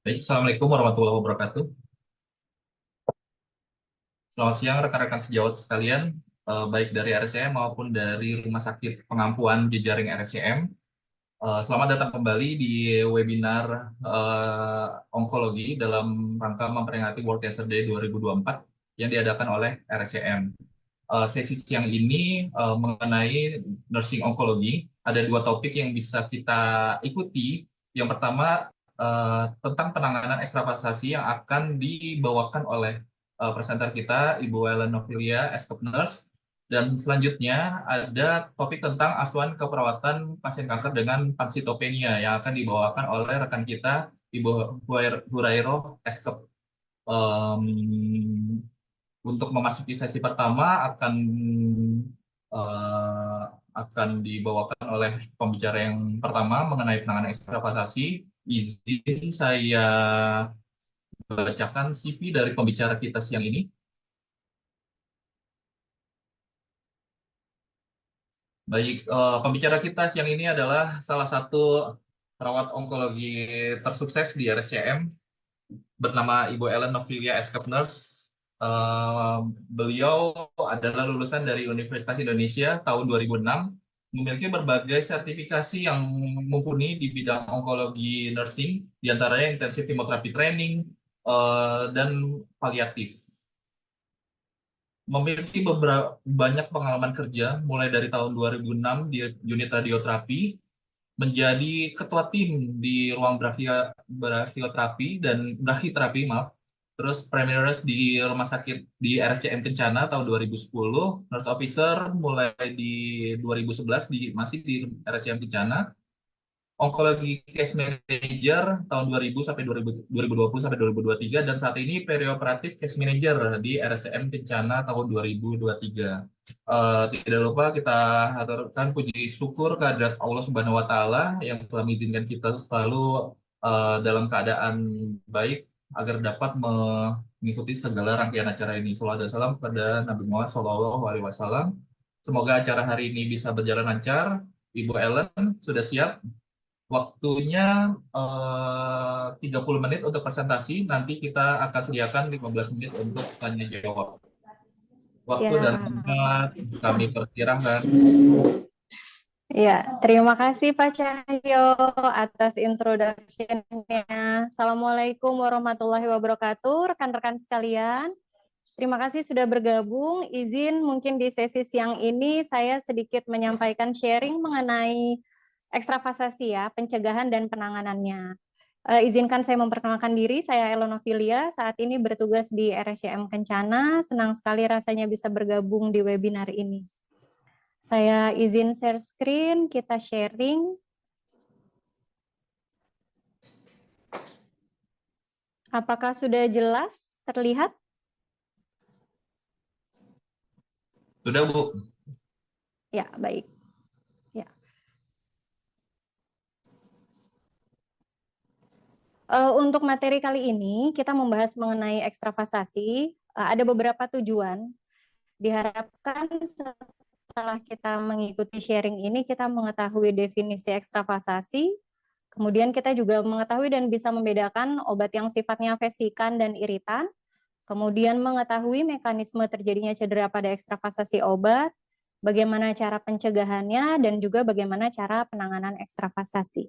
Baik, Assalamualaikum warahmatullahi wabarakatuh. Selamat siang rekan-rekan sejawat sekalian, baik dari RSCM maupun dari Rumah Sakit Pengampuan Jejaring RSCM. Selamat datang kembali di webinar onkologi dalam rangka memperingati World Cancer Day 2024 yang diadakan oleh RSCM. Sesi siang ini mengenai nursing onkologi. Ada dua topik yang bisa kita ikuti. Yang pertama tentang penanganan ekstravasasi yang akan dibawakan oleh presenter kita, Ibu Ellen Novilia, Escop Nurse. Dan selanjutnya ada topik tentang asuhan keperawatan pasien kanker dengan pansitopenia yang akan dibawakan oleh rekan kita, Ibu Hurairo Escop. Untuk memasuki sesi pertama eh, akan dibawakan oleh pembicara yang pertama mengenai penanganan ekstravasasi. Izin saya bacakan CV dari pembicara kita siang ini. Baik, pembicara kita siang ini adalah salah satu perawat onkologi tersukses di RSCM bernama Ibu Ellen Novilia Escap Nurse. Eh, Beliau adalah lulusan dari Universitas Indonesia tahun 2006, memiliki berbagai sertifikasi yang mumpuni di bidang onkologi nursing, diantaranya intensive chemotherapy training dan paliatif. Memiliki beberapa banyak pengalaman kerja, mulai dari tahun 2006 di unit radioterapi, menjadi ketua tim di ruang brachioterapi dan brachyterapi, maaf. Terus primary nurse di rumah sakit di RSCM Kencana tahun 2010, nurse officer mulai di 2011 masih di RSCM Kencana, onkologi case manager tahun 2000 sampai 2020 sampai 2023, dan saat ini perioperatif case manager di RSCM Kencana tahun 2023. Tidak lupa kita haturkan puji syukur kehadirat Allah Subhanahu wa taala yang telah mengizinkan kita selalu dalam keadaan baik agar dapat mengikuti segala rangkaian acara ini. Salawat dan salam kepada Nabi Muhammad SAW. Semoga acara hari ini bisa berjalan lancar. Ibu Ellen sudah siap? Waktunya 30 menit untuk presentasi, nanti kita akan sediakan 15 menit untuk tanya jawab. Waktu dan Siap. tempat kami perkirakan. Ya, terima kasih Pak Cahyo atas introduction-nya. Assalamualaikum warahmatullahi wabarakatuh, rekan-rekan sekalian. Terima kasih sudah bergabung. Izin mungkin di sesi siang ini saya sedikit menyampaikan sharing mengenai ekstravasasi ya, pencegahan dan penanganannya. Izinkan saya memperkenalkan diri, saya Elonovilia, saat ini bertugas di RSCM Kencana. Senang sekali rasanya bisa bergabung di webinar ini. Saya izin share screen, kita sharing. Apakah sudah jelas terlihat? Sudah, Bu? Ya, baik. Ya. Untuk materi kali ini, kita membahas mengenai ekstravasasi. Ada beberapa tujuan. Diharapkan setelah kita mengikuti sharing ini, kita mengetahui definisi ekstravasasi, kemudian kita juga mengetahui dan bisa membedakan obat yang sifatnya vesikan dan iritan, kemudian mengetahui mekanisme terjadinya cedera pada ekstravasasi obat, bagaimana cara pencegahannya, dan juga bagaimana cara penanganan ekstravasasi.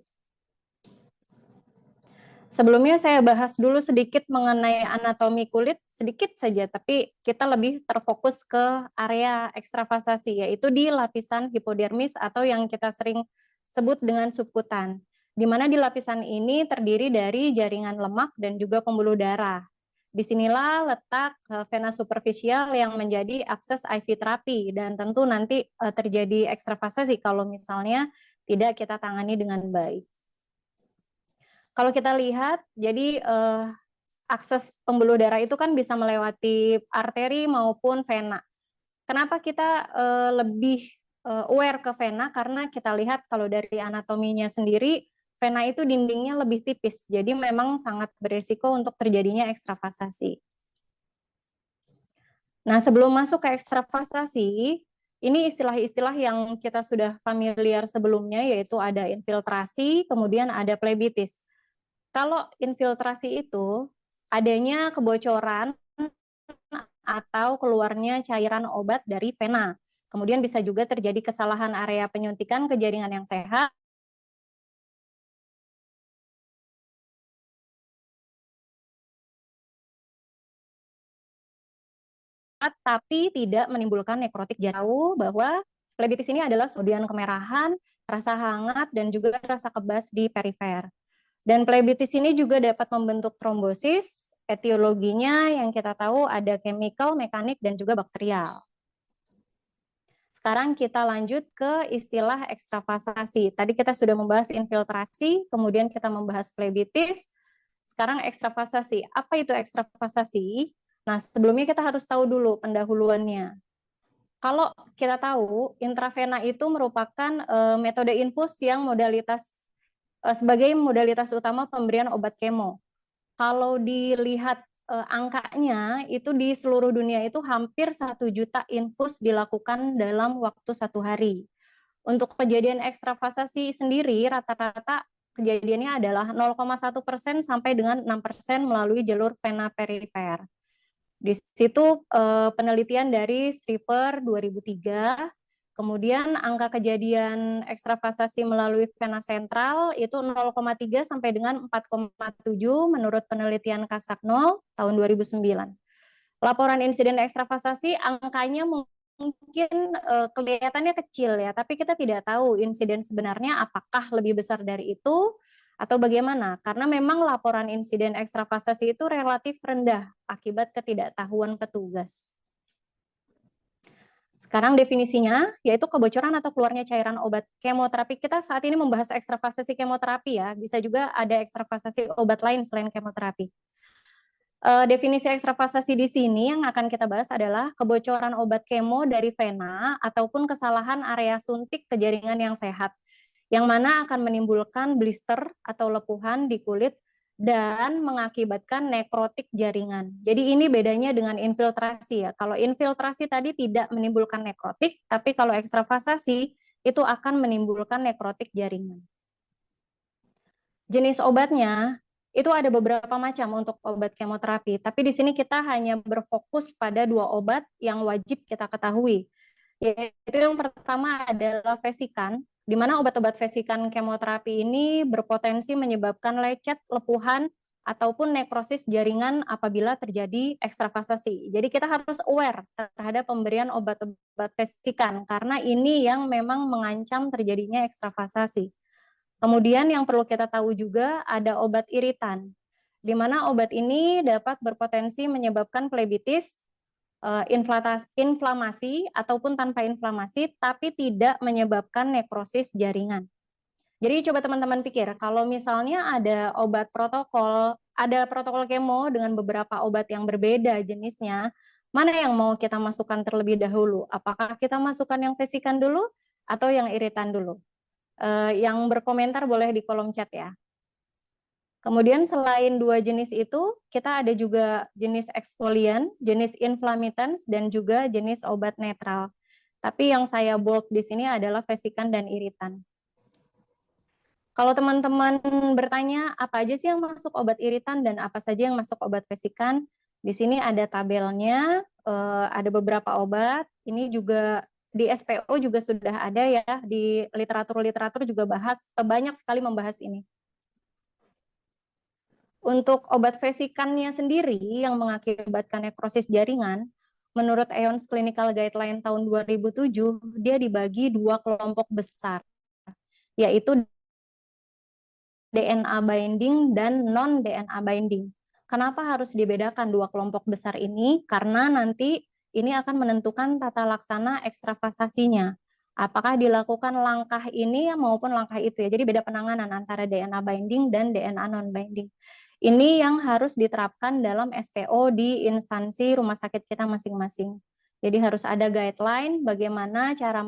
Sebelumnya saya bahas dulu sedikit mengenai anatomi kulit, sedikit saja, tapi kita lebih terfokus ke area ekstravasasi, yaitu di lapisan hipodermis atau yang kita sering sebut dengan subkutan, di mana di lapisan ini terdiri dari jaringan lemak dan juga pembuluh darah. Disinilah letak vena superficial yang menjadi akses IV terapi, dan tentu nanti terjadi ekstravasasi kalau misalnya tidak kita tangani dengan baik. Kalau kita lihat, jadi akses pembuluh darah itu kan bisa melewati arteri maupun vena. Kenapa kita lebih aware ke vena? Karena kita lihat kalau dari anatominya sendiri, vena itu dindingnya lebih tipis. Jadi memang sangat beresiko untuk terjadinya ekstravasasi. Nah, sebelum masuk ke ekstravasasi, ini istilah-istilah yang kita sudah familiar sebelumnya, yaitu ada infiltrasi, kemudian ada plebitis. Kalau infiltrasi itu adanya kebocoran atau keluarnya cairan obat dari vena. Kemudian bisa juga terjadi kesalahan area penyuntikan ke jaringan yang sehat, tapi tidak menimbulkan nekrotik jauh, bahwa flebitis ini adalah kemudian kemerahan, rasa hangat, dan juga rasa kebas di perifer. Dan flebitis ini juga dapat membentuk trombosis, etiologinya yang kita tahu ada chemical, mekanik, dan juga bakterial. Sekarang kita lanjut ke istilah ekstravasasi. Tadi kita sudah membahas infiltrasi, kemudian kita membahas flebitis. Sekarang ekstravasasi. Apa itu ekstravasasi? Nah, sebelumnya kita harus tahu dulu pendahuluannya. Kalau kita tahu, intravena itu merupakan metode infus yang sebagai modalitas utama pemberian obat kemo. Kalau dilihat angkanya itu di seluruh dunia itu hampir 1 juta infus dilakukan dalam waktu 1 hari. Untuk kejadian ekstravasasi sendiri rata-rata kejadiannya adalah 0,1% sampai dengan 6% melalui jalur vena perifer. Di situ penelitian dari Schriver 2003. Kemudian angka kejadian ekstravasasi melalui vena sentral itu 0,3 sampai dengan 4,7 menurut penelitian Kasaknol tahun 2009. Laporan insiden ekstravasasi angkanya mungkin kelihatannya kecil ya, tapi kita tidak tahu insiden sebenarnya apakah lebih besar dari itu atau bagaimana, karena memang laporan insiden ekstravasasi itu relatif rendah akibat ketidaktahuan petugas. Sekarang definisinya yaitu kebocoran atau keluarnya cairan obat kemoterapi. Kita saat ini membahas ekstravasasi kemoterapi ya, bisa juga ada ekstravasasi obat lain selain kemoterapi. Definisi ekstravasasi di sini yang akan kita bahas adalah kebocoran obat kemo dari vena ataupun kesalahan area suntik ke jaringan yang sehat, yang mana akan menimbulkan blister atau lepuhan di kulit dan mengakibatkan nekrotik jaringan. Jadi ini bedanya dengan infiltrasi ya. Kalau infiltrasi tadi tidak menimbulkan nekrotik, tapi kalau ekstravasasi itu akan menimbulkan nekrotik jaringan. Jenis obatnya itu ada beberapa macam untuk obat kemoterapi, tapi di sini kita hanya berfokus pada 2 obat yang wajib kita ketahui. Yaitu yang pertama adalah vesikan, di mana obat-obat vesikan kemoterapi ini berpotensi menyebabkan lecet, lepuhan, ataupun nekrosis jaringan apabila terjadi ekstravasasi. Jadi kita harus aware terhadap pemberian obat-obat vesikan, karena ini yang memang mengancam terjadinya ekstravasasi. Kemudian yang perlu kita tahu juga ada obat iritan, di mana obat ini dapat berpotensi menyebabkan flebitis, inflamasi ataupun tanpa inflamasi, tapi tidak menyebabkan nekrosis jaringan. Jadi coba teman-teman pikir, kalau misalnya ada protokol kemo dengan beberapa obat yang berbeda jenisnya, mana yang mau kita masukkan terlebih dahulu? Apakah kita masukkan yang vesikan dulu atau yang iritan dulu? Yang berkomentar boleh di kolom chat ya. Kemudian selain 2 jenis itu, kita ada juga jenis eksfolian, jenis inflammatory, dan juga jenis obat netral. Tapi yang saya bold di sini adalah vesikan dan iritan. Kalau teman-teman bertanya apa aja sih yang masuk obat iritan dan apa saja yang masuk obat vesikan, di sini ada tabelnya, ada beberapa obat. Ini juga di SPO juga sudah ada ya, di literatur juga banyak sekali membahas ini. Untuk obat vesikannya sendiri yang mengakibatkan nekrosis jaringan, menurut EONS Clinical Guideline tahun 2007, dia dibagi 2 kelompok besar, yaitu DNA binding dan non-DNA binding. Kenapa harus dibedakan 2 kelompok besar ini? Karena nanti ini akan menentukan tata laksana ekstravasasinya. Apakah dilakukan langkah ini maupun langkah itu ya. Jadi beda penanganan antara DNA binding dan DNA non-binding. Ini yang harus diterapkan dalam SPO di instansi rumah sakit kita masing-masing. Jadi harus ada guideline bagaimana cara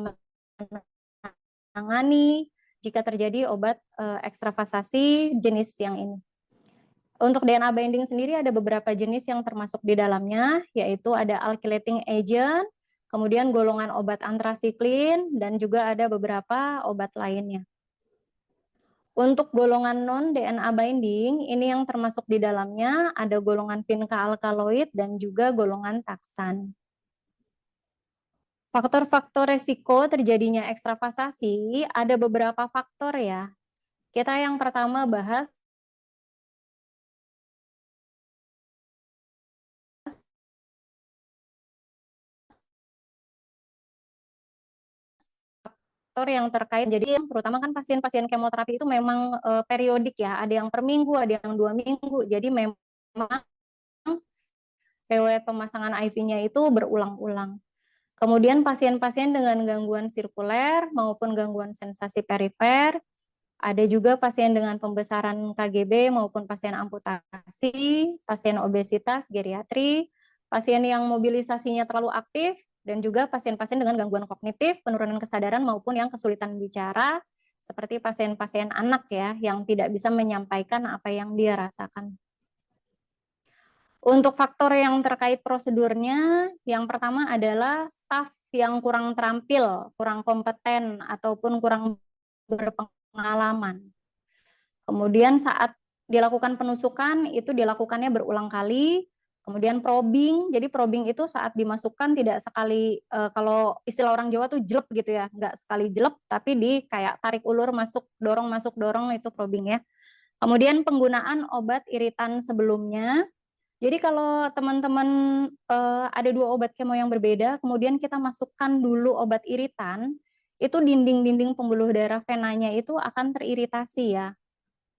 menangani jika terjadi obat ekstravasasi jenis yang ini. Untuk DNA binding sendiri ada beberapa jenis yang termasuk di dalamnya, yaitu ada alkylating agent, kemudian golongan obat antrasiklin, dan juga ada beberapa obat lainnya. Untuk golongan non-DNA binding, ini yang termasuk di dalamnya ada golongan vinca alkaloid dan juga golongan taksan. Faktor-faktor resiko terjadinya ekstravasasi ada beberapa faktor ya. Kita yang pertama bahas faktor yang terkait, jadi terutama kan pasien-pasien kemoterapi itu memang periodik ya, ada yang per minggu, ada yang 2 minggu, jadi memang riwayat pemasangan IV-nya itu berulang-ulang. Kemudian pasien-pasien dengan gangguan sirkuler maupun gangguan sensasi perifer, ada juga pasien dengan pembesaran KGB maupun pasien amputasi, pasien obesitas, geriatri, pasien yang mobilisasinya terlalu aktif, dan juga pasien-pasien dengan gangguan kognitif, penurunan kesadaran maupun yang kesulitan bicara, seperti pasien-pasien anak ya, yang tidak bisa menyampaikan apa yang dia rasakan. Untuk faktor yang terkait prosedurnya, yang pertama adalah staf yang kurang terampil, kurang kompeten, ataupun kurang berpengalaman. Kemudian saat dilakukan penusukan, itu dilakukannya berulang kali. Kemudian probing, jadi probing itu saat dimasukkan tidak sekali, kalau istilah orang Jawa tuh jelep gitu ya, nggak sekali jelep, tapi di kayak tarik ulur, masuk, dorong, itu probing ya. Kemudian penggunaan obat iritan sebelumnya, jadi kalau teman-teman ada 2 obat kemo yang berbeda, kemudian kita masukkan dulu obat iritan, itu dinding-dinding pembuluh darah venanya itu akan teriritasi ya,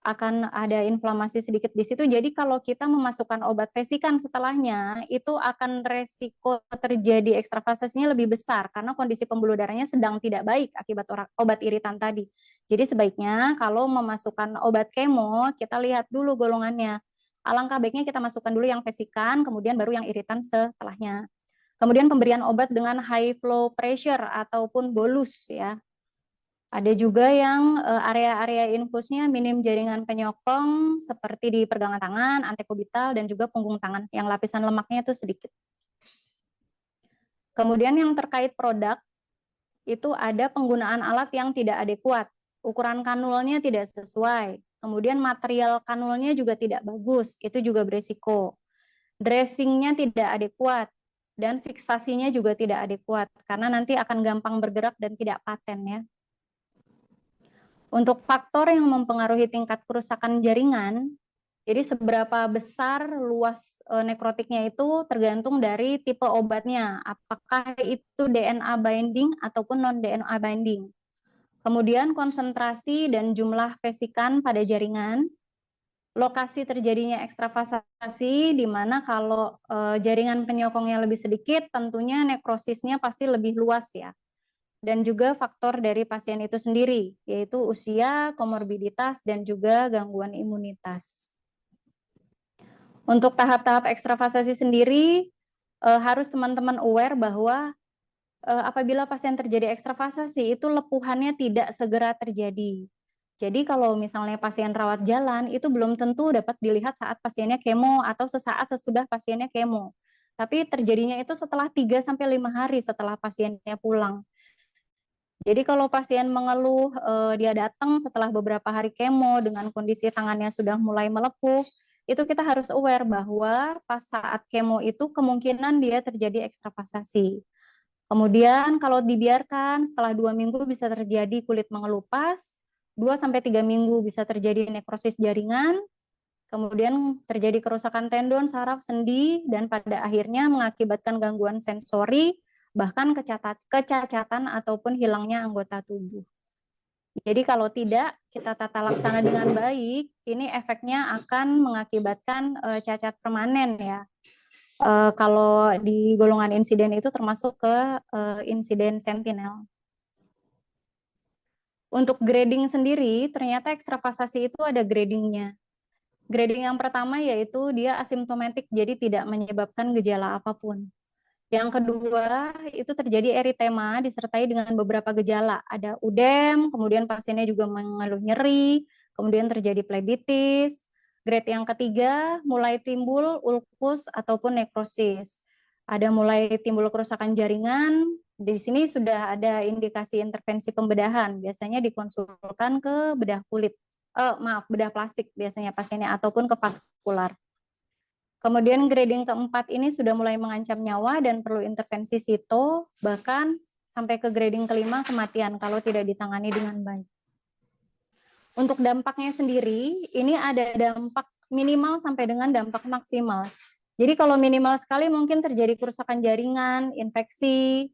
akan ada inflamasi sedikit di situ. Jadi kalau kita memasukkan obat vesikan setelahnya, itu akan resiko terjadi ekstravasasinya lebih besar karena kondisi pembuluh darahnya sedang tidak baik akibat obat iritan tadi. Jadi sebaiknya kalau memasukkan obat kemo, kita lihat dulu golongannya. Alangkah baiknya kita masukkan dulu yang vesikan, kemudian baru yang iritan setelahnya. Kemudian pemberian obat dengan high flow pressure ataupun bolus ya. Ada juga yang area-area infusnya minim jaringan penyokong seperti di pergelangan tangan, antekubital, dan juga punggung tangan yang lapisan lemaknya itu sedikit. Kemudian yang terkait produk, itu ada penggunaan alat yang tidak adekuat, ukuran kanulnya tidak sesuai, kemudian material kanulnya juga tidak bagus, itu juga beresiko. Dressingnya tidak adekuat, dan fiksasinya juga tidak adekuat, karena nanti akan gampang bergerak dan tidak paten ya. Untuk faktor yang mempengaruhi tingkat kerusakan jaringan, jadi seberapa besar luas nekrotiknya itu tergantung dari tipe obatnya, apakah itu DNA binding ataupun non-DNA binding. Kemudian konsentrasi dan jumlah vesikan pada jaringan, lokasi terjadinya ekstravasasi, di mana kalau jaringan penyokongnya lebih sedikit, tentunya nekrosisnya pasti lebih luas ya. Dan juga faktor dari pasien itu sendiri, yaitu usia, komorbiditas, dan juga gangguan imunitas. Untuk tahap-tahap ekstravasasi sendiri, harus teman-teman aware bahwa apabila pasien terjadi ekstravasasi, itu lepuhannya tidak segera terjadi. Jadi kalau misalnya pasien rawat jalan, itu belum tentu dapat dilihat saat pasiennya kemo atau sesaat sesudah pasiennya kemo. Tapi terjadinya itu setelah 3-5 hari setelah pasiennya pulang. Jadi kalau pasien mengeluh dia datang setelah beberapa hari kemo dengan kondisi tangannya sudah mulai melepuh, itu kita harus aware bahwa pas saat kemo itu kemungkinan dia terjadi ekstravasasi. Kemudian kalau dibiarkan setelah 2 minggu bisa terjadi kulit mengelupas, 2-3 minggu bisa terjadi nekrosis jaringan, kemudian terjadi kerusakan tendon, saraf, sendi, dan pada akhirnya mengakibatkan gangguan sensori, bahkan kecacatan ataupun hilangnya anggota tubuh. Jadi kalau tidak kita tata laksana dengan baik, ini efeknya akan mengakibatkan cacat permanen ya. Kalau di golongan insiden itu termasuk ke insiden sentinel. Untuk grading sendiri, ternyata ekstravasasi itu ada gradingnya. Grading yang pertama yaitu dia asimptomatik, jadi tidak menyebabkan gejala apapun. Yang kedua, itu terjadi eritema disertai dengan beberapa gejala. Ada udem, kemudian pasiennya juga mengeluh nyeri, kemudian terjadi plebitis. Grade yang ketiga, mulai timbul ulkus ataupun nekrosis. Ada mulai timbul kerusakan jaringan, di sini sudah ada indikasi intervensi pembedahan, biasanya dikonsulkan ke bedah kulit bedah plastik biasanya pasiennya ataupun ke vaskular. Kemudian grading keempat ini sudah mulai mengancam nyawa dan perlu intervensi sito, bahkan sampai ke grading kelima kematian kalau tidak ditangani dengan baik. Untuk dampaknya sendiri, ini ada dampak minimal sampai dengan dampak maksimal. Jadi kalau minimal sekali mungkin terjadi kerusakan jaringan, infeksi.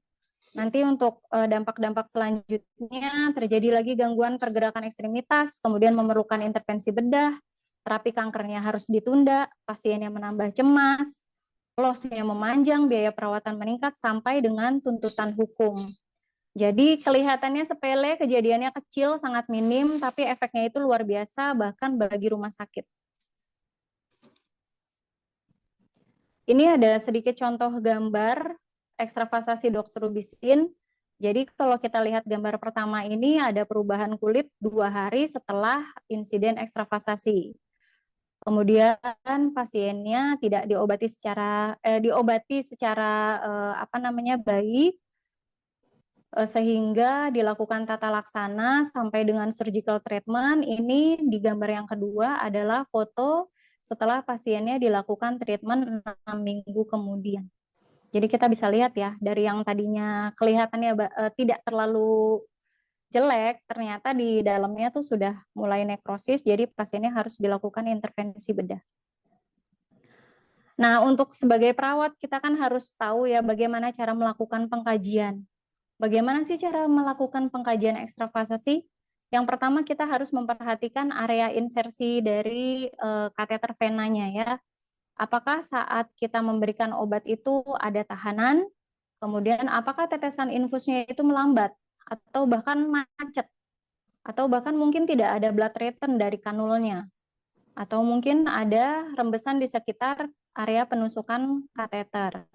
Nanti untuk dampak-dampak selanjutnya terjadi lagi gangguan pergerakan ekstremitas, kemudian memerlukan intervensi bedah, terapi kankernya harus ditunda, pasiennya menambah cemas, loss-nya memanjang, biaya perawatan meningkat sampai dengan tuntutan hukum. Jadi kelihatannya sepele, kejadiannya kecil, sangat minim, tapi efeknya itu luar biasa bahkan bagi rumah sakit. Ini ada sedikit contoh gambar ekstravasasi doxorubicin. Jadi kalau kita lihat gambar pertama ini ada perubahan kulit 2 hari setelah insiden ekstravasasi. Kemudian pasiennya tidak diobati secara baik, sehingga dilakukan tata laksana sampai dengan surgical treatment. Ini di gambar yang kedua adalah foto setelah pasiennya dilakukan treatment 6 minggu kemudian. Jadi kita bisa lihat ya, dari yang tadinya kelihatannya tidak terlalu jelek, ternyata di dalamnya tuh sudah mulai nekrosis, jadi pasiennya harus dilakukan intervensi bedah. Nah, untuk sebagai perawat kita kan harus tahu ya bagaimana cara melakukan pengkajian. Bagaimana sih cara melakukan pengkajian ekstravasasi? Yang pertama kita harus memperhatikan area insersi dari kateter venanya ya. Apakah saat kita memberikan obat itu ada tahanan, kemudian apakah tetesan infusnya itu melambat, atau bahkan macet, atau bahkan mungkin tidak ada blood return dari kanulnya, atau mungkin ada rembesan di sekitar area penusukan kateter.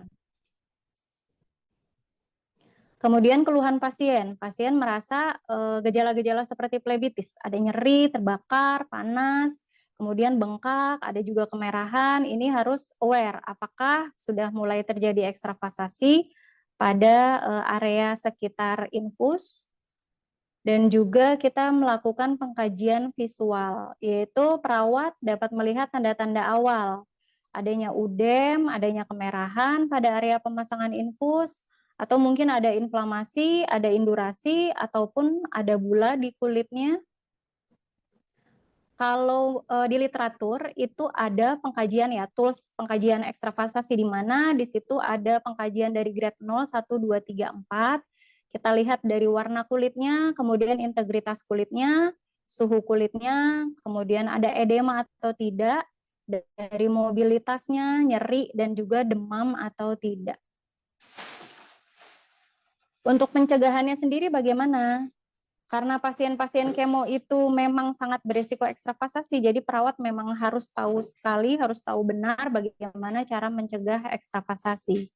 Kemudian keluhan pasien merasa gejala-gejala seperti plebitis, ada nyeri, terbakar, panas, kemudian bengkak, ada juga kemerahan. Ini harus aware apakah sudah mulai terjadi ekstravasasi pada area sekitar infus. Dan juga kita melakukan pengkajian visual, yaitu perawat dapat melihat tanda-tanda awal, adanya udem, adanya kemerahan pada area pemasangan infus, atau mungkin ada inflamasi, ada indurasi, ataupun ada bula di kulitnya. Kalau di literatur itu ada pengkajian ya, tools pengkajian ekstravasasi di mana di situ ada pengkajian dari grade 0, 1, 2, 3, 4. Kita lihat dari warna kulitnya, kemudian integritas kulitnya, suhu kulitnya, kemudian ada edema atau tidak, dari mobilitasnya, nyeri, dan juga demam atau tidak. Untuk pencegahannya sendiri bagaimana? Karena pasien-pasien kemo itu memang sangat berisiko ekstravasasi, jadi perawat memang harus tahu sekali, harus tahu benar bagaimana cara mencegah ekstravasasi.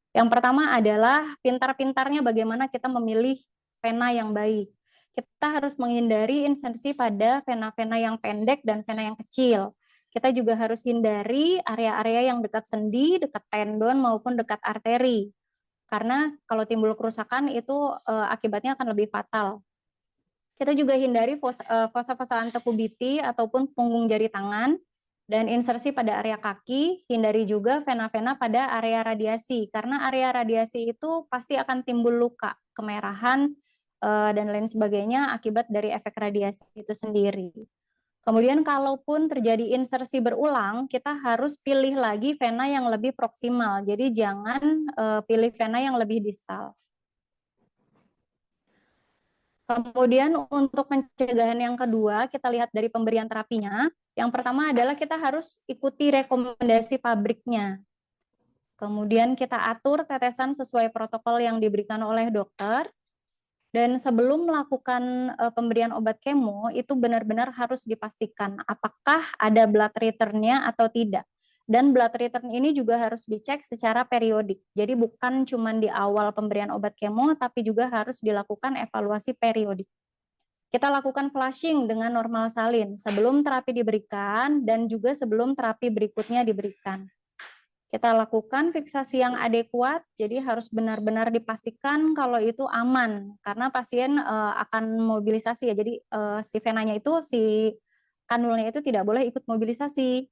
Yang pertama adalah pintar-pintarnya bagaimana kita memilih vena yang baik. Kita harus menghindari insersi pada vena-vena yang pendek dan vena yang kecil. Kita juga harus hindari area-area yang dekat sendi, dekat tendon maupun dekat arteri. Karena kalau timbul kerusakan itu akibatnya akan lebih fatal. Kita juga hindari fosa-fosa antekubiti ataupun punggung jari tangan dan insersi pada area kaki. Hindari juga vena-vena pada area radiasi karena area radiasi itu pasti akan timbul luka, kemerahan dan lain sebagainya akibat dari efek radiasi itu sendiri. Kemudian kalaupun terjadi insersi berulang, kita harus pilih lagi vena yang lebih proksimal. Jadi jangan pilih vena yang lebih distal. Kemudian untuk pencegahan yang kedua, kita lihat dari pemberian terapinya. Yang pertama adalah kita harus ikuti rekomendasi pabriknya. Kemudian kita atur tetesan sesuai protokol yang diberikan oleh dokter. Dan sebelum melakukan pemberian obat kemo, itu benar-benar harus dipastikan apakah ada blood return-nya atau tidak. Dan blood return ini juga harus dicek secara periodik. Jadi bukan cuma di awal pemberian obat kemo, tapi juga harus dilakukan evaluasi periodik. Kita lakukan flushing dengan normal salin sebelum terapi diberikan dan juga sebelum terapi berikutnya diberikan. Kita lakukan fiksasi yang adekuat, jadi harus benar-benar dipastikan kalau itu aman, karena pasien akan mobilisasi ya, jadi si venanya itu, si kanulnya itu tidak boleh ikut mobilisasi.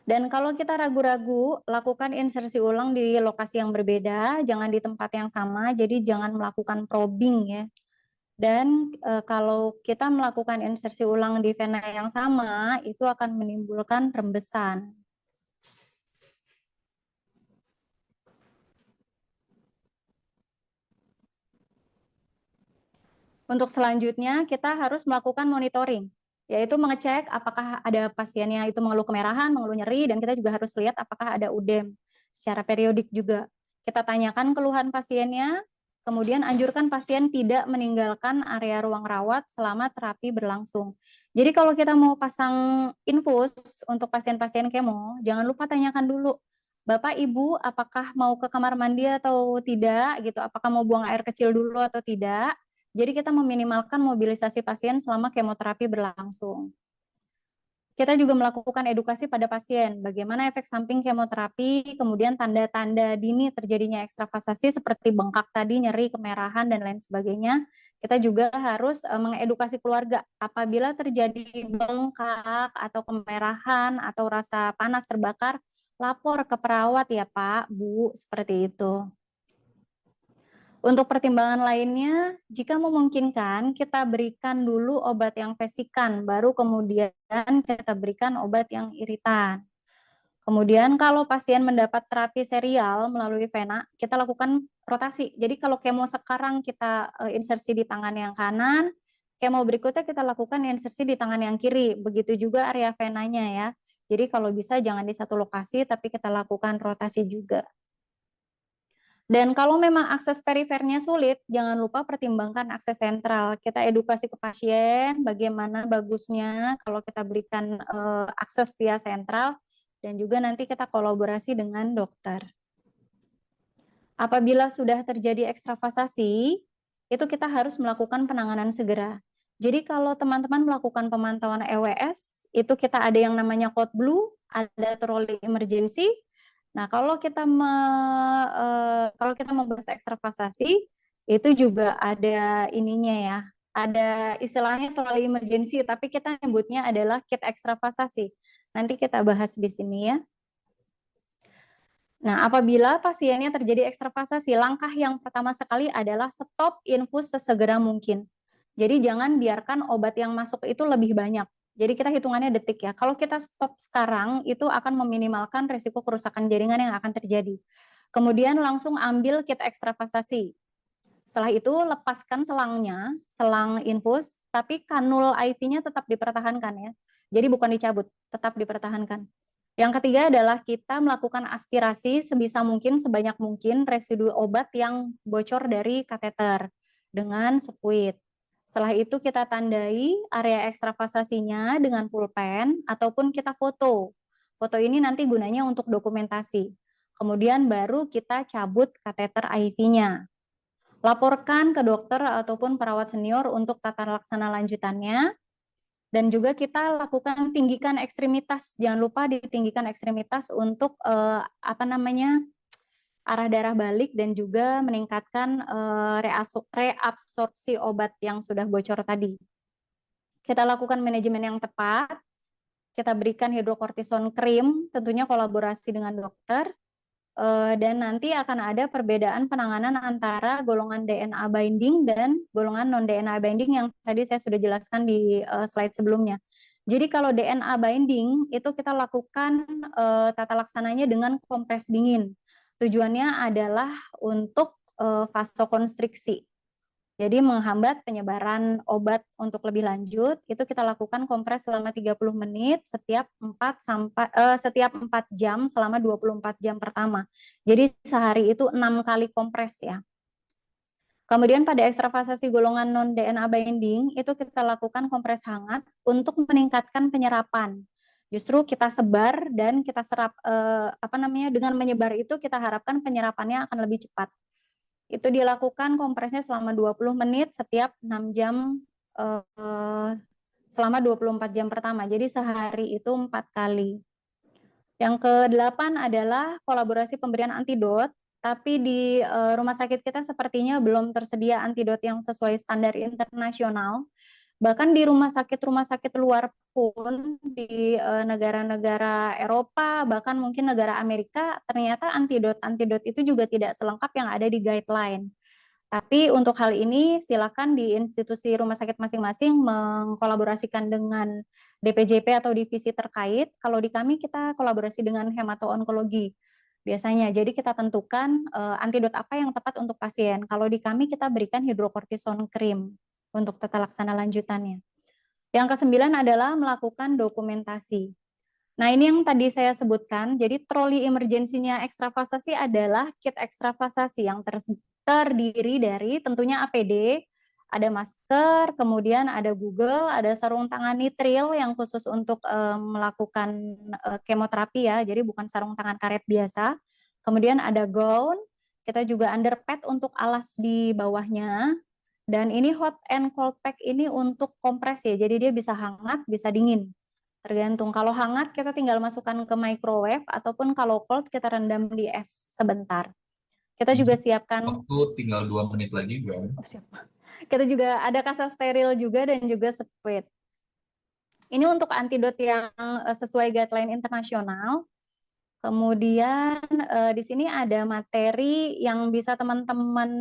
Dan kalau kita ragu-ragu, lakukan insersi ulang di lokasi yang berbeda, jangan di tempat yang sama, jadi jangan melakukan probing ya. Dan kalau kita melakukan insersi ulang di vena yang sama, itu akan menimbulkan rembesan. Untuk selanjutnya, kita harus melakukan monitoring, yaitu mengecek apakah ada pasiennya itu mengeluh kemerahan, mengeluh nyeri, dan kita juga harus lihat apakah ada udem secara periodik juga. Kita tanyakan keluhan pasiennya, kemudian anjurkan pasien tidak meninggalkan area ruang rawat selama terapi berlangsung. Jadi kalau kita mau pasang infus untuk pasien-pasien kemo, jangan lupa tanyakan dulu, Bapak Ibu apakah mau ke kamar mandi atau tidak gitu, apakah mau buang air kecil dulu atau tidak. Jadi kita meminimalkan mobilisasi pasien selama kemoterapi berlangsung. Kita juga melakukan edukasi pada pasien, bagaimana efek samping kemoterapi, kemudian tanda-tanda dini terjadinya ekstravasasi seperti bengkak tadi, nyeri, kemerahan, dan lain sebagainya. Kita juga harus mengedukasi keluarga, apabila terjadi bengkak atau kemerahan atau rasa panas terbakar, lapor ke perawat ya Pak, Bu, seperti itu. Untuk pertimbangan lainnya, jika memungkinkan, kita berikan dulu obat yang vesikan, baru kemudian kita berikan obat yang iritan. Kemudian kalau pasien mendapat terapi serial melalui vena, kita lakukan rotasi. Jadi kalau kemo sekarang kita insersi di tangan yang kanan, kemo berikutnya kita lakukan insersi di tangan yang kiri. Begitu juga area venanya ya. Jadi kalau bisa jangan di satu lokasi, tapi kita lakukan rotasi juga. Dan kalau memang akses perifernya sulit, jangan lupa pertimbangkan akses sentral. Kita edukasi ke pasien bagaimana bagusnya kalau kita berikan akses via sentral, dan juga nanti kita kolaborasi dengan dokter. Apabila sudah terjadi ekstravasasi, itu kita harus melakukan penanganan segera. Jadi kalau teman-teman melakukan pemantauan EWS, itu kita ada yang namanya code blue, ada trolley emergency. Nah, kalau kita membahas ekstravasasi, itu juga ada ininya ya, ada istilahnya trolley emergency, tapi kita nyebutnya adalah kit ekstravasasi. Nanti kita bahas di sini ya. Nah, apabila pasiennya terjadi ekstravasasi, langkah yang pertama sekali adalah stop infus sesegera mungkin. Jadi jangan biarkan obat yang masuk itu lebih banyak. Jadi kita hitungannya detik ya. Kalau kita stop sekarang, itu akan meminimalkan risiko kerusakan jaringan yang akan terjadi. Kemudian langsung ambil kit ekstravasasi. Setelah itu lepaskan selangnya, selang infus, tapi kanul IV-nya tetap dipertahankan ya. Jadi bukan dicabut, tetap dipertahankan. Yang ketiga adalah kita melakukan aspirasi sebisa mungkin, sebanyak mungkin residu obat yang bocor dari kateter dengan spuit. Setelah itu kita tandai area ekstravasasinya dengan pulpen ataupun kita foto. Foto ini nanti gunanya untuk dokumentasi. Kemudian baru kita cabut kateter IV-nya. Laporkan ke dokter ataupun perawat senior untuk tata laksana lanjutannya. Dan juga kita lakukan tinggikan ekstremitas. Jangan lupa ditinggikan ekstremitas untuk arah darah balik dan juga meningkatkan reabsorpsi obat yang sudah bocor tadi. Kita lakukan manajemen yang tepat, kita berikan hidrokortison krim, tentunya kolaborasi dengan dokter, dan nanti akan ada perbedaan penanganan antara golongan DNA binding dan golongan non-DNA binding yang tadi saya sudah jelaskan di slide sebelumnya. Jadi kalau DNA binding itu kita lakukan tata laksananya dengan kompres dingin. Tujuannya adalah untuk vasokonstriksi. Jadi menghambat penyebaran obat untuk lebih lanjut, itu kita lakukan kompres selama 30 menit setiap 4 jam selama 24 jam pertama. Jadi sehari itu 6 kali kompres ya. Kemudian pada ekstravasasi golongan non-DNA binding, itu kita lakukan kompres hangat untuk meningkatkan penyerapan. Justru kita sebar dan kita serap, dengan menyebar itu kita harapkan penyerapannya akan lebih cepat. Itu dilakukan kompresnya selama 20 menit setiap 6 jam selama 24 jam pertama. Jadi sehari itu 4 kali. Yang ke-8 adalah kolaborasi pemberian antidot, tapi di rumah sakit kita sepertinya belum tersedia antidot yang sesuai standar internasional. Bahkan di rumah sakit luar pun di negara-negara Eropa, bahkan mungkin negara Amerika, ternyata antidot itu juga tidak selengkap yang ada di guideline. Tapi untuk hal ini silakan di institusi rumah sakit masing-masing mengkolaborasikan dengan DPJP atau divisi terkait. Kalau di kami kita kolaborasi dengan hemato-onkologi biasanya. Jadi kita tentukan antidot apa yang tepat untuk pasien. Kalau di kami kita berikan hidrokortison krim untuk tata laksana lanjutannya. Yang kesembilan adalah melakukan dokumentasi. Nah, ini yang tadi saya sebutkan. Jadi troli emergensinya ekstravasasi adalah kit ekstravasasi yang terdiri dari tentunya APD, ada masker, kemudian ada Google, ada sarung tangan nitril yang khusus untuk melakukan kemoterapi ya, jadi bukan sarung tangan karet biasa. Kemudian ada gown, kita juga underpad untuk alas di bawahnya, dan ini hot and cold pack ini untuk kompres ya, jadi dia bisa hangat, bisa dingin. Tergantung, kalau hangat kita tinggal masukkan ke microwave, ataupun kalau cold kita rendam di es sebentar. Kita juga siapkan, Waktu tinggal 2 menit lagi, Bro. oh siap. Kita juga ada kasa steril juga dan juga sprit. Ini untuk antidot yang sesuai guideline internasional. Kemudian di sini ada materi yang bisa teman-teman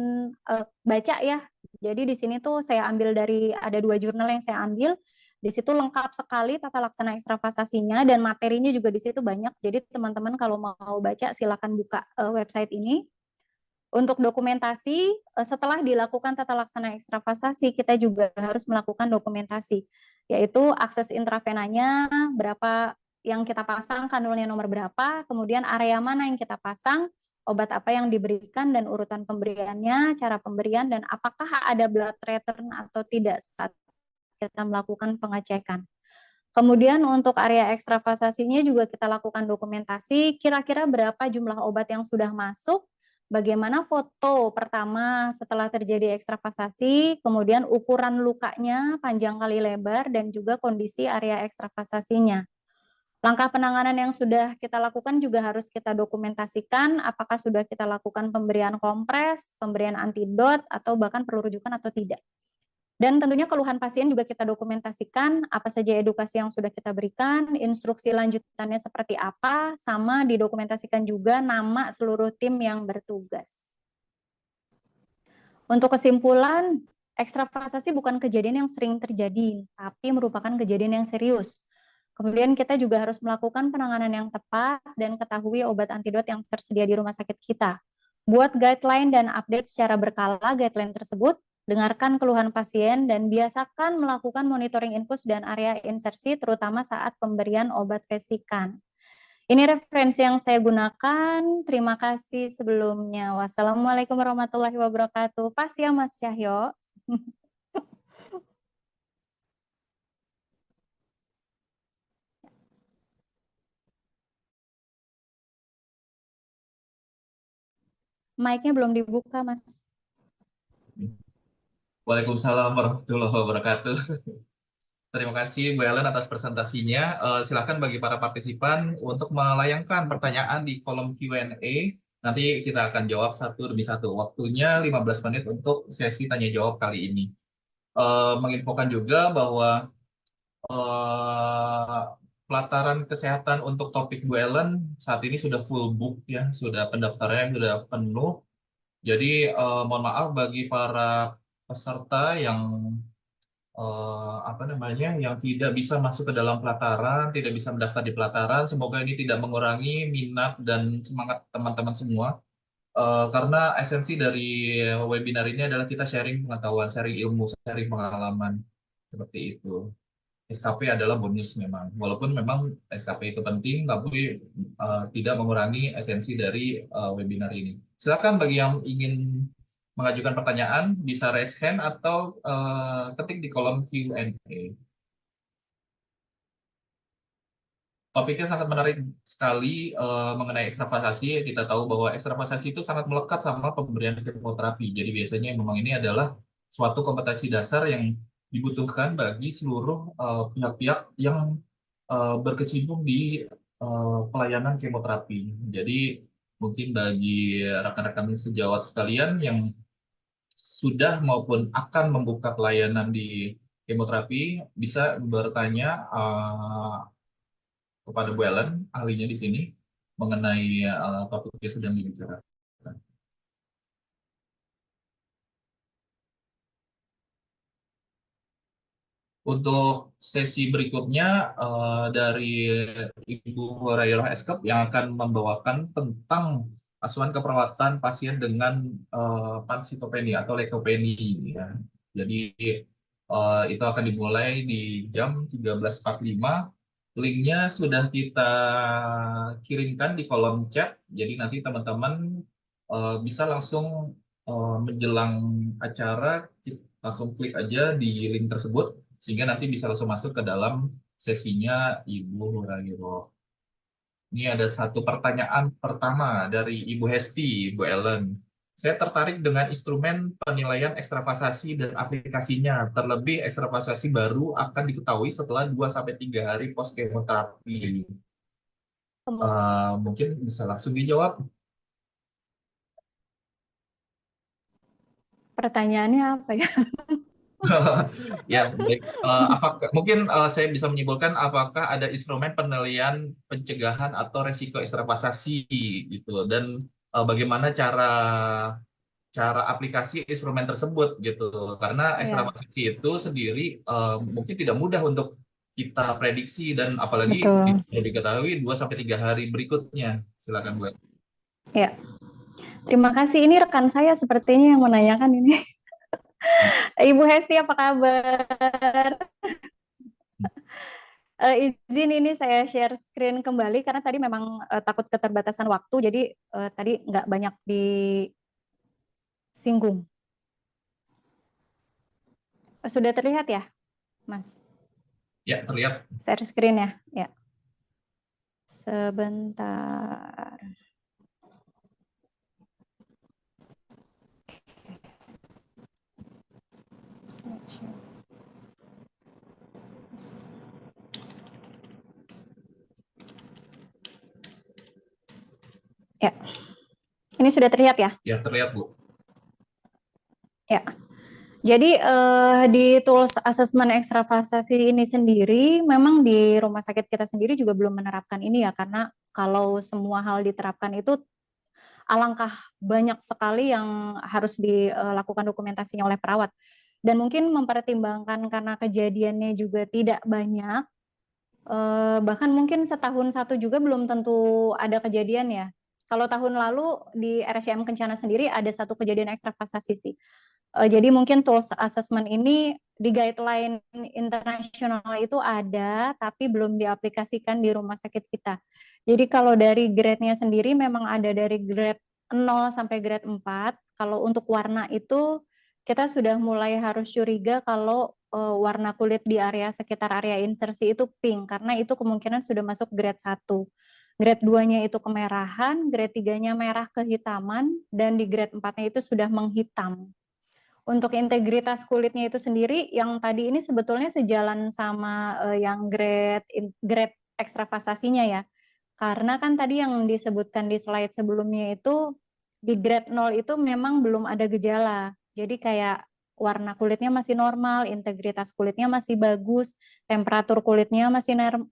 baca ya. Jadi di sini tuh saya ambil dari ada 2 jurnal yang saya ambil. Di situ lengkap sekali tata laksana ekstravasasinya dan materinya juga di situ banyak. Jadi teman-teman kalau mau baca silakan buka website ini. Untuk dokumentasi, setelah dilakukan tata laksana ekstravasasi, kita juga harus melakukan dokumentasi, yaitu akses intravenanya, berapa yang kita pasang, kanulnya nomor berapa, kemudian area mana yang kita pasang, obat apa yang diberikan, dan urutan pemberiannya, cara pemberian, dan apakah ada blood return atau tidak saat kita melakukan pengecekan. Kemudian untuk area ekstravasasinya juga kita lakukan dokumentasi, kira-kira berapa jumlah obat yang sudah masuk, bagaimana foto pertama setelah terjadi ekstravasasi, kemudian ukuran lukanya, panjang kali lebar, dan juga kondisi area ekstravasasinya. Langkah penanganan yang sudah kita lakukan juga harus kita dokumentasikan, apakah sudah kita lakukan pemberian kompres, pemberian antidot, atau bahkan perlu rujukan atau tidak. Dan tentunya keluhan pasien juga kita dokumentasikan, apa saja edukasi yang sudah kita berikan, instruksi lanjutannya seperti apa, sama didokumentasikan juga nama seluruh tim yang bertugas. Untuk kesimpulan, ekstravasasi bukan kejadian yang sering terjadi, tapi merupakan kejadian yang serius. Kemudian kita juga harus melakukan penanganan yang tepat dan ketahui obat antidot yang tersedia di rumah sakit kita. Buat guideline dan update secara berkala guideline tersebut, dengarkan keluhan pasien, dan biasakan melakukan monitoring infus dan area insersi, terutama saat pemberian obat resikan. Ini referensi yang saya gunakan. Terima kasih sebelumnya. Wassalamualaikum warahmatullahi wabarakatuh. Pas ya Mas Cahyo. Mic-nya belum dibuka, Mas. Waalaikumsalam warahmatullahi wabarakatuh. Terima kasih Bu Ellen atas presentasinya. Silakan bagi para partisipan untuk melayangkan pertanyaan di kolom Q&A. Nanti kita akan jawab satu demi satu. Waktunya 15 menit untuk sesi tanya jawab kali ini. Menginfokan juga bahwa eh, pelataran kesehatan untuk topik Bu Ellen saat ini sudah full book ya, sudah pendaftarannya sudah penuh. Jadi mohon maaf bagi para peserta yang apa namanya yang tidak bisa masuk ke dalam pelataran, tidak bisa mendaftar di pelataran. Semoga ini tidak mengurangi minat dan semangat teman-teman semua. Karena esensi dari webinar ini adalah kita sharing pengetahuan, sharing ilmu, sharing pengalaman seperti itu. SKP adalah bonus memang. Walaupun memang SKP itu penting, tapi tidak mengurangi esensi dari webinar ini. Silakan bagi yang ingin mengajukan pertanyaan, bisa raise hand atau ketik di kolom Q&A. Topiknya sangat menarik sekali mengenai ekstravasasi. Kita tahu bahwa ekstravasasi itu sangat melekat sama pemberian kemoterapi. Jadi biasanya memang ini adalah suatu kompetensi dasar yang dibutuhkan bagi seluruh pihak-pihak yang berkecimpung di pelayanan kemoterapi. Jadi mungkin bagi rekan-rekan sejawat sekalian yang sudah maupun akan membuka pelayanan di kemoterapi, bisa bertanya kepada Bu Ellen, ahlinya di sini, mengenai topik yang sedang dibicarakan. Untuk sesi berikutnya dari Ibu Hurairah Eskep yang akan membawakan tentang asuhan keperawatan pasien dengan pansitopenia atau leukopenia. Ya. Jadi itu akan dimulai di jam 13.45. Linknya sudah kita kirimkan di kolom chat. Jadi nanti teman-teman bisa langsung menjelang acara langsung klik aja di link tersebut sehingga nanti bisa langsung masuk ke dalam sesinya Ibu Hurairah. Ini ada satu pertanyaan pertama dari Ibu Hesti, Ibu Ellen. Saya tertarik dengan instrumen penilaian ekstravasasi dan aplikasinya. Terlebih ekstravasasi baru akan diketahui setelah 2-3 hari post kemoterapi. Mungkin bisa langsung dijawab. Pertanyaannya apa ya? Ya, baik. Apakah mungkin saya bisa menyimpulkan apakah ada instrumen penilaian pencegahan atau resiko ekstravasasi gitu dan bagaimana cara cara aplikasi instrumen tersebut gitu. Karena Iya, ekstravasasi itu sendiri mungkin tidak mudah untuk kita prediksi dan apalagi betul. perlu diketahui 2-3 hari berikutnya. Silakan Bu. Ya, terima kasih. Ini rekan saya sepertinya yang menanyakan ini. Ibu Hesti, apa kabar? Izin ini saya share screen kembali karena tadi memang takut keterbatasan waktu, jadi tadi nggak banyak disinggung. Sudah terlihat ya, Mas? Ya, terlihat. Share screen ya? Ya. Sebentar. Ya, ini sudah terlihat ya? Ya, terlihat Bu. Ya. Jadi di tools asesmen ekstravasasi ini sendiri, memang di rumah sakit kita sendiri juga belum menerapkan ini ya, karena kalau semua hal diterapkan itu alangkah banyak sekali yang harus dilakukan dokumentasinya oleh perawat. Dan mungkin mempertimbangkan karena kejadiannya juga tidak banyak, bahkan mungkin setahun satu juga belum tentu ada kejadian ya. Kalau tahun lalu di RSCM Kencana sendiri ada satu kejadian ekstravasasi sih. Jadi mungkin tools assessment ini di guideline internasional itu ada, tapi belum diaplikasikan di rumah sakit kita. Jadi kalau dari grade-nya sendiri memang ada dari grade 0 sampai grade 4. Kalau untuk warna itu kita sudah mulai harus curiga kalau warna kulit di area sekitar area insersi itu pink, karena itu kemungkinan sudah masuk grade 1. Grade 2-nya itu kemerahan, grade 3-nya merah kehitaman, dan di grade 4-nya itu sudah menghitam. Untuk integritas kulitnya itu sendiri, yang tadi ini sebetulnya sejalan sama yang grade ekstravasasinya ya. Karena kan tadi yang disebutkan di slide sebelumnya itu, di grade 0 itu memang belum ada gejala. Jadi kayak warna kulitnya masih normal, integritas kulitnya masih bagus, temperatur kulitnya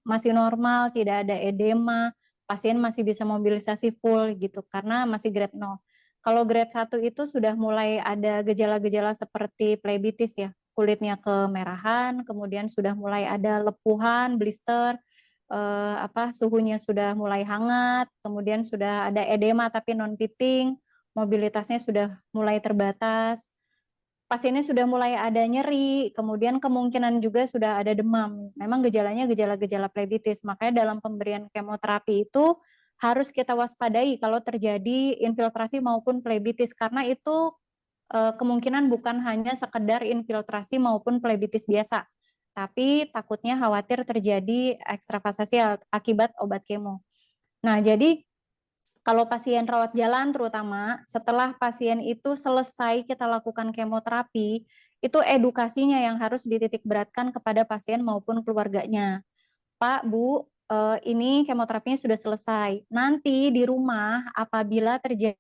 masih normal, tidak ada edema, pasien masih bisa mobilisasi full gitu, karena masih grade 0. Kalau grade 1 itu sudah mulai ada gejala-gejala seperti plebitis ya, kulitnya kemerahan, kemudian sudah mulai ada lepuhan, blister, suhunya sudah mulai hangat, kemudian sudah ada edema tapi non pitting, mobilitasnya sudah mulai terbatas, pasiennya sudah mulai ada nyeri, kemudian kemungkinan juga sudah ada demam. Memang gejalanya gejala-gejala plebitis, makanya dalam pemberian kemoterapi itu harus kita waspadai kalau terjadi infiltrasi maupun plebitis, karena itu kemungkinan bukan hanya sekedar infiltrasi maupun plebitis biasa, tapi takutnya khawatir terjadi ekstravasasi akibat obat kemo. Nah, jadi kalau pasien rawat jalan terutama, setelah pasien itu selesai kita lakukan kemoterapi, itu edukasinya yang harus dititik beratkan kepada pasien maupun keluarganya. Pak, Bu, ini kemoterapinya sudah selesai. Nanti di rumah apabila terjadi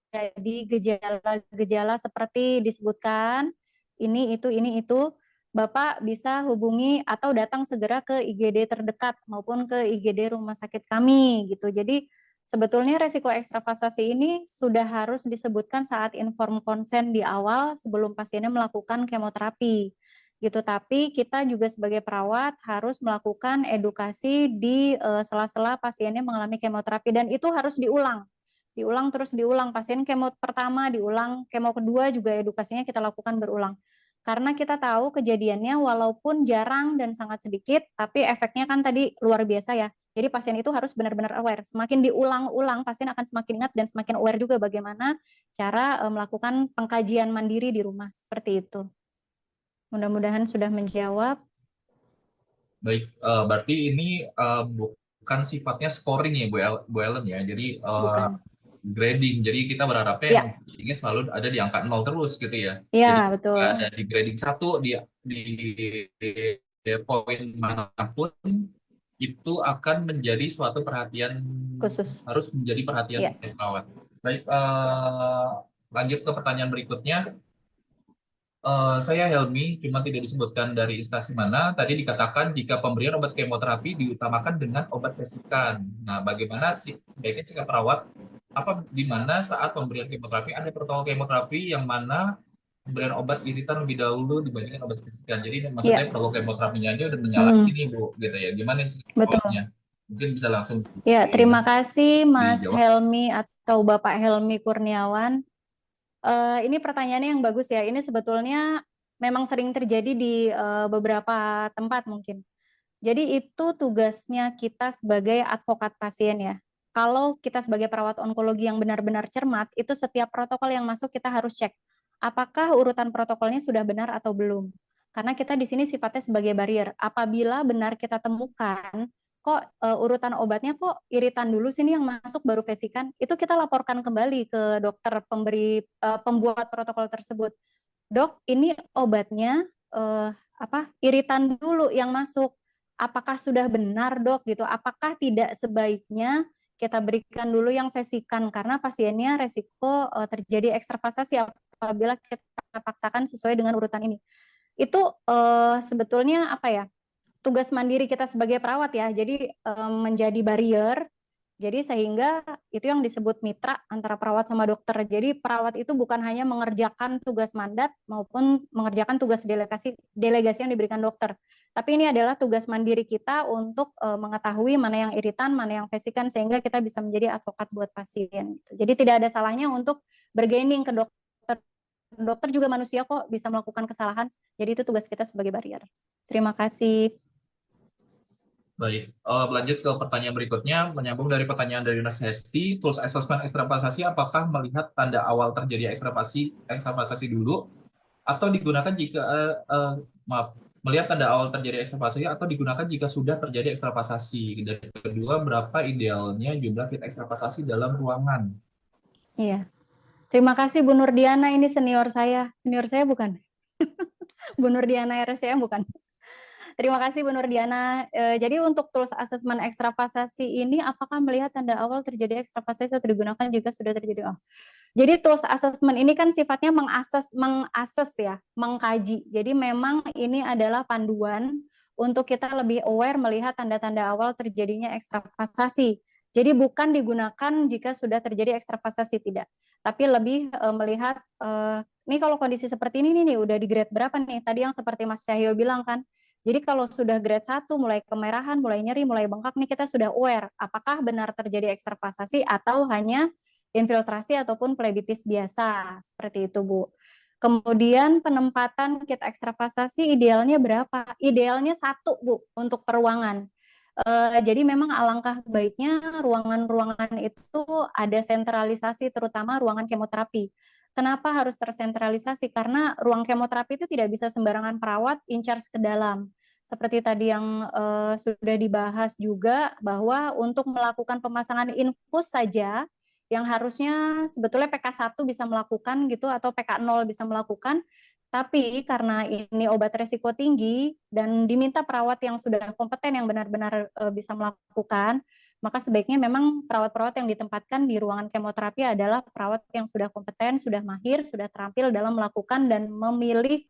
gejala-gejala seperti disebutkan, ini, itu, Bapak bisa hubungi atau datang segera ke IGD terdekat maupun ke IGD rumah sakit kami gitu. Jadi sebetulnya resiko ekstravasasi ini sudah harus disebutkan saat inform konsen di awal sebelum pasiennya melakukan kemoterapi gitu. Tapi kita juga sebagai perawat harus melakukan edukasi di sela-sela pasiennya mengalami kemoterapi dan itu harus diulang. Diulang terus diulang. Pasien kemo pertama diulang, kemo kedua juga edukasinya kita lakukan berulang. Karena kita tahu kejadiannya walaupun jarang dan sangat sedikit, tapi efeknya kan tadi luar biasa ya. Jadi pasien itu harus benar-benar aware. Semakin diulang-ulang, pasien akan semakin ingat dan semakin aware juga bagaimana cara melakukan pengkajian mandiri di rumah. Seperti itu. Mudah-mudahan sudah menjawab. Baik, berarti ini bukan sifatnya scoring ya Bu Ellen ya. Jadi Bukan. grading. Jadi kita berharapnya Ya, yang ini selalu ada di angka 0 terus gitu ya. Jadi ya betul. ada di grading 1 di poin manapun itu akan menjadi suatu perhatian, Khusus. harus menjadi perhatian Ya. perawat. Baik, lanjut ke pertanyaan berikutnya. Saya Helmi, cuma tidak disebutkan dari instansi mana. Tadi dikatakan jika pemberian obat kemoterapi diutamakan dengan obat vesikan. Nah, bagaimana sih sebaiknya sikap perawat? Apa di mana saat pemberian kemoterapi ada protokol kemoterapi yang mana pemberian obat iritan lebih dahulu dibandingkan obat vesikan. Jadi maksudnya Ya. protokol kemoterapinya aja udah menyalahi ini Bu, gitu ya. Gimana sih perawatnya? Betul. Mungkin bisa langsung Ya, terima kasih Mas dijawab. Helmi atau Bapak Helmi Kurniawan. Ini pertanyaannya yang bagus ya. Ini sebetulnya memang sering terjadi di beberapa tempat mungkin. Jadi itu tugasnya kita sebagai advokat pasien ya. Kalau kita sebagai perawat onkologi yang benar-benar cermat, itu setiap protokol yang masuk kita harus cek. Apakah urutan protokolnya sudah benar atau belum? Karena kita di sini sifatnya sebagai barrier. Apabila benar kita temukan, kok urutan obatnya kok iritan dulu sini yang masuk baru vesikan, itu kita laporkan kembali ke dokter pembuat protokol tersebut. Dok, ini obatnya iritan dulu yang masuk. Apakah sudah benar, Dok? Gitu. Apakah tidak sebaiknya kita berikan dulu yang vesikan karena pasiennya resiko terjadi ekstravasasi apabila kita paksakan sesuai dengan urutan ini. Itu sebetulnya apa ya? Tugas mandiri kita sebagai perawat ya. Jadi menjadi barrier. Jadi sehingga itu yang disebut mitra antara perawat sama dokter. Jadi perawat itu bukan hanya mengerjakan tugas mandat maupun mengerjakan tugas delegasi yang diberikan dokter. Tapi ini adalah tugas mandiri kita untuk mengetahui mana yang iritan, mana yang vesikan sehingga kita bisa menjadi advokat buat pasien. Jadi tidak ada salahnya untuk bergaining ke dokter. Dokter juga manusia kok, bisa melakukan kesalahan. Jadi itu tugas kita sebagai barrier. Terima kasih. Baik, lanjut ke pertanyaan berikutnya, menyambung dari pertanyaan dari Nas Hesti, tools assessment ekstravasasi apakah melihat tanda awal terjadi ekstravasasi dulu, atau digunakan jika, melihat tanda awal terjadi ekstravasasi atau digunakan jika sudah terjadi ekstravasasi. Dan kedua, berapa idealnya jumlah kit ekstravasasi dalam ruangan? Iya. Terima kasih Bu Nurdiana, ini senior saya. Senior saya bukan? Bu Nurdiana RSCM bukan? Terima kasih Bu Nurdiana. Jadi untuk tools assessment ekstravasasi ini apakah melihat tanda awal terjadi ekstravasasi atau digunakan jika sudah terjadi? Oh. Jadi tools assessment ini kan sifatnya mengakses ya, mengkaji. Jadi memang ini adalah panduan untuk kita lebih aware melihat tanda-tanda awal terjadinya ekstravasasi. Jadi bukan digunakan jika sudah terjadi ekstravasasi, tidak. Tapi lebih melihat, nih kalau kondisi seperti ini nih udah di grade berapa nih? Tadi yang seperti Mas Cahyo bilang kan, jadi kalau sudah grade 1, mulai kemerahan, mulai nyeri, mulai bengkak nih kita sudah aware apakah benar terjadi ekstravasasi atau hanya infiltrasi ataupun plebitis biasa. Seperti itu, Bu. Kemudian penempatan kit ekstravasasi idealnya berapa? Idealnya 1, Bu, untuk per ruangan. Jadi memang alangkah baiknya ruangan-ruangan itu ada sentralisasi, terutama ruangan kemoterapi. Kenapa harus tersentralisasi? Karena ruang kemoterapi itu tidak bisa sembarangan perawat in charge ke dalam. Seperti tadi yang sudah dibahas juga bahwa untuk melakukan pemasangan infus saja yang harusnya sebetulnya PK1 bisa melakukan gitu atau PK0 bisa melakukan, tapi karena ini obat resiko tinggi dan diminta perawat yang sudah kompeten yang benar-benar bisa melakukan, maka sebaiknya memang perawat-perawat yang ditempatkan di ruangan kemoterapi adalah perawat yang sudah kompeten, sudah mahir, sudah terampil dalam melakukan dan memilih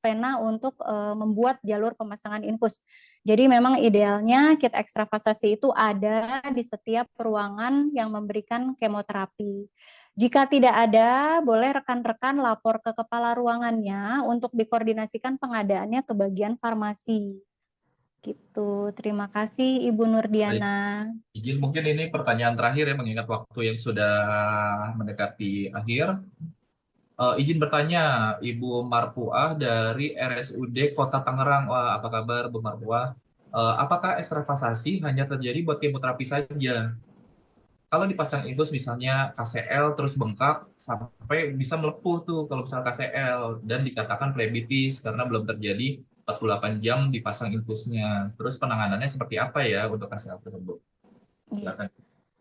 vena untuk membuat jalur pemasangan infus. Jadi memang idealnya kit ekstravasasi itu ada di setiap ruangan yang memberikan kemoterapi. Jika tidak ada, boleh rekan-rekan lapor ke kepala ruangannya untuk dikoordinasikan pengadaannya ke bagian farmasi. Gitu. Terima kasih Ibu Baik, Nurdiana. izin mungkin ini pertanyaan terakhir ya, mengingat waktu yang sudah mendekati akhir. Izin bertanya, Ibu Marpuah dari RSUD Kota Tangerang. Wah, apa kabar Bu Marpuah? Apakah ekstravasasi hanya terjadi buat kemoterapi saja? Kalau dipasang infus misalnya KCL terus bengkak sampai bisa melepuh tuh kalau misalnya KCL dan dikatakan plebitis karena belum terjadi 48 jam dipasang infusnya. Terus penanganannya seperti apa ya untuk KCL tersebut? Silakan.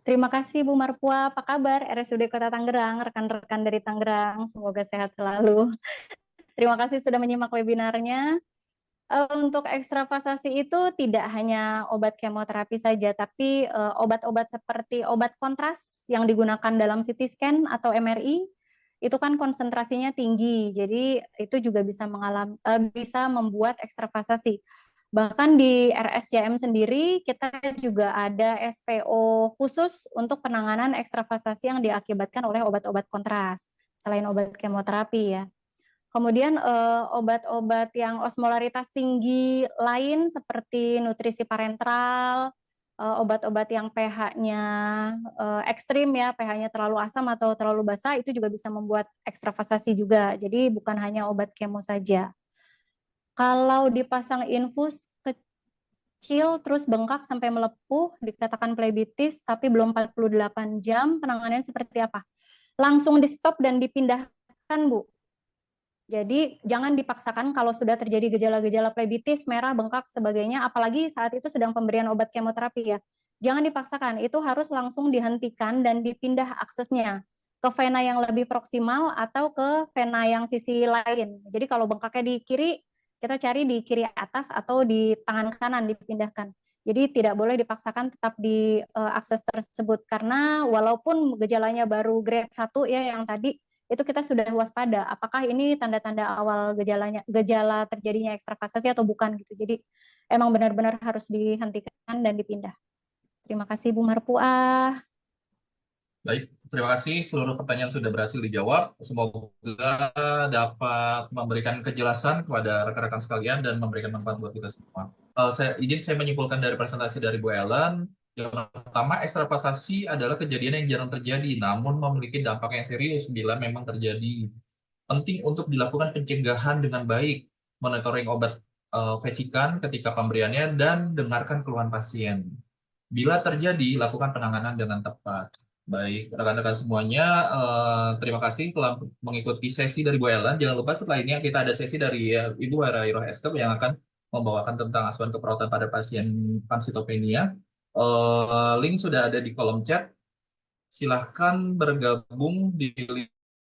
Terima kasih Bu Marpua. Apa kabar RSUD Kota Tangerang, rekan-rekan dari Tangerang. Semoga sehat selalu. Terima kasih sudah menyimak webinarnya. Untuk ekstravasasi itu tidak hanya obat kemoterapi saja, tapi obat-obat seperti obat kontras yang digunakan dalam CT scan atau MRI itu kan konsentrasinya tinggi, jadi itu juga bisa membuat ekstravasasi. Bahkan di RSCM sendiri kita juga ada SPO khusus untuk penanganan ekstravasasi yang diakibatkan oleh obat-obat kontras selain obat kemoterapi ya. Kemudian obat-obat yang osmolaritas tinggi lain seperti nutrisi parenteral, obat-obat yang pH-nya ekstrim ya, pH-nya terlalu asam atau terlalu basa itu juga bisa membuat ekstravasasi juga. Jadi bukan hanya obat kemo saja. Kalau dipasang infus kecil terus bengkak sampai melepuh dikatakan plebitis tapi belum 48 jam, penanganannya seperti apa? Langsung di stop dan dipindahkan Bu. Jadi jangan dipaksakan kalau sudah terjadi gejala-gejala plebitis, merah, bengkak, sebagainya, apalagi saat itu sedang pemberian obat kemoterapi ya. Jangan dipaksakan, itu harus langsung dihentikan dan dipindah aksesnya ke vena yang lebih proksimal atau ke vena yang sisi lain. Jadi kalau bengkaknya di kiri, kita cari di kiri atas atau di tangan kanan dipindahkan. Jadi tidak boleh dipaksakan tetap di akses tersebut karena walaupun gejalanya baru grade 1 ya yang tadi itu kita sudah waspada apakah ini tanda-tanda awal gejala terjadinya ekstravasasi atau bukan gitu. Jadi emang benar-benar harus dihentikan dan dipindah. Terima kasih Bu Marpuah. Baik, terima kasih seluruh pertanyaan sudah berhasil dijawab. Semoga dapat memberikan kejelasan kepada rekan-rekan sekalian dan memberikan manfaat buat kita semua. Saya menyimpulkan dari presentasi dari Bu Ellen, yang pertama ekstravasasi adalah kejadian yang jarang terjadi, namun memiliki dampak yang serius bila memang terjadi. Penting untuk dilakukan pencegahan dengan baik, monitoring obat vesikan ketika pemberiannya, dan dengarkan keluhan pasien. Bila terjadi, lakukan penanganan dengan tepat. Baik, rekan-rekan semuanya, terima kasih telah mengikuti sesi dari Bu Ellen. Jangan lupa setelah ini kita ada sesi dari Ibu Hera Iroh Eskep yang akan membawakan tentang asuhan keperawatan pada pasien pansitopenia. Link sudah ada di kolom chat. Silahkan bergabung di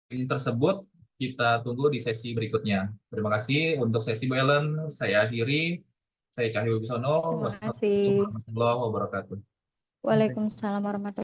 link tersebut. Kita tunggu di sesi berikutnya. Terima kasih untuk sesi Bu Ellen. Saya akhiri. Saya Cahyo Wibisono. Terima kasih. Wassalamualaikum warahmatullahi wabarakatuh. Waalaikumsalam warahmatullahi wabarakatuh.